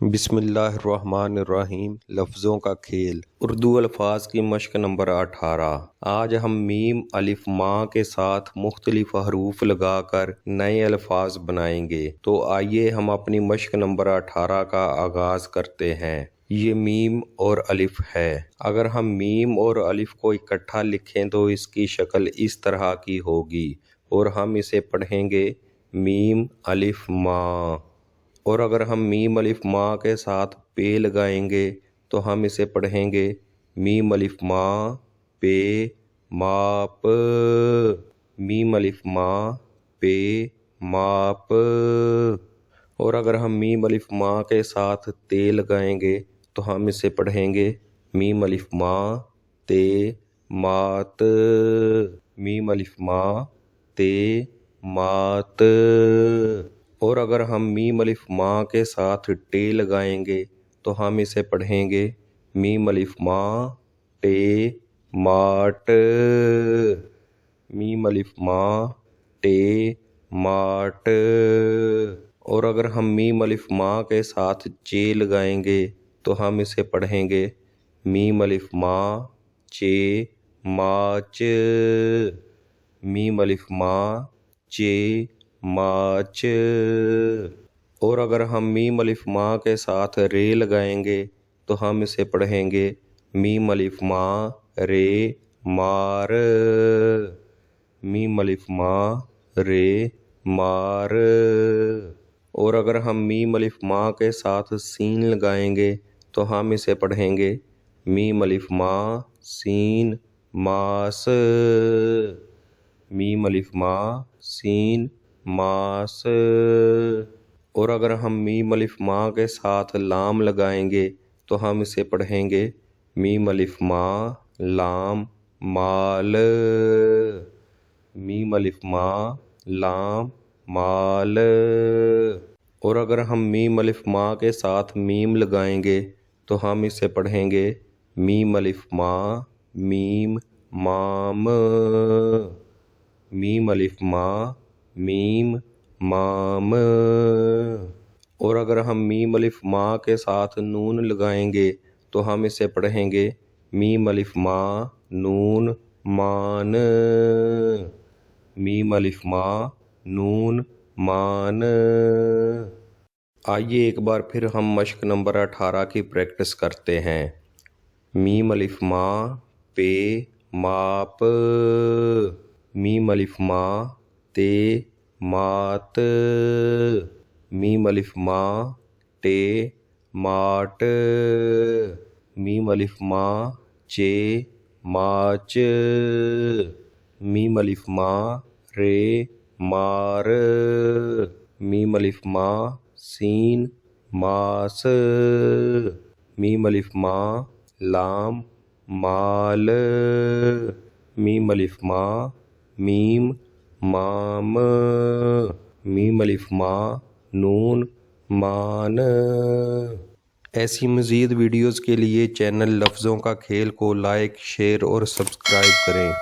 بسم اللہ الرحمن الرحیم۔ لفظوں کا کھیل، اردو الفاظ کی مشق نمبر 18۔ آج ہم میم الف ماں کے ساتھ مختلف حروف لگا کر نئے الفاظ بنائیں گے۔ تو آئیے ہم اپنی مشق نمبر 18 کا آغاز کرتے ہیں۔ یہ میم اور الف ہے۔ اگر ہم میم اور الف کو اکٹھا لکھیں تو اس کی شکل اس طرح کی ہوگی اور ہم اسے پڑھیں گے میم الف ماں۔ اور اگر ہم میم الف ماں کے ساتھ پے لگائیں گے تو ہم اسے پڑھیں گے میم الف ماں پے ماپ، میم الف ماں پے ماپ۔ اور اگر ہم میم الف ماں کے ساتھ تے لگائیں گے تو ہم اسے پڑھیں گے میم الف ماں تے مات، میم الف ماں تے مات۔ اور اگر ہم میم الف ماں کے ساتھ ٹے لگائیں گے تو ہم اسے پڑھیں گے میم الف ماں ٹے ماٹ، میم الف ماں ٹے ماٹ۔ اور اگر ہم میم الف ماں کے ساتھ چے لگائیں گے تو ہم اسے پڑھیں گے میم الف ماں چے ماچ، میم الف ماں چے ماچ۔ اور اگر ہم میم الف ماں کے ساتھ رے لگائیں گے تو ہم اسے پڑھیں گے میم الف ماں رے مار، میم الف ماں رے مار۔ اور اگر ہم میم الف ماں کے ساتھ سین لگائیں گے تو ہم اسے پڑھیں گے میم الف ماں سین ماس، میم الف ماں سین ماس۔ اور اگر ہم میم الف ماں کے ساتھ لام لگائیں گے تو ہم اسے پڑھیں گے میم الف ماں لام مال، میم الف ماں لام مال۔ اور اگر ہم میم الف ماں کے ساتھ میم لگائیں گے تو ہم اسے پڑھیں گے میم الف ماں میم مام، میم الف ماں میم مام۔ اور اگر ہم میم الف ماں کے ساتھ نون لگائیں گے تو ہم اسے پڑھیں گے میم الف ماں نون مان، میم الف ماں نون مان۔ آئیے ایک بار پھر ہم مشق نمبر 18 کی پریکٹس کرتے ہیں۔ میم الف ماں پے ماپ، میم الف ماں تے مات، میم الف ماں ٹے ماٹ، میم الف ماں چے ماچ، میم الف ماں رے مار، میم الف ماں سین ماس، میم الف ماں لام مال، میم الف ماں میم مام، میم الف ماں نون مان۔ ایسی مزید ویڈیوز کے لیے چینل لفظوں کا کھیل کو لائک، شیئر اور سبسکرائب کریں۔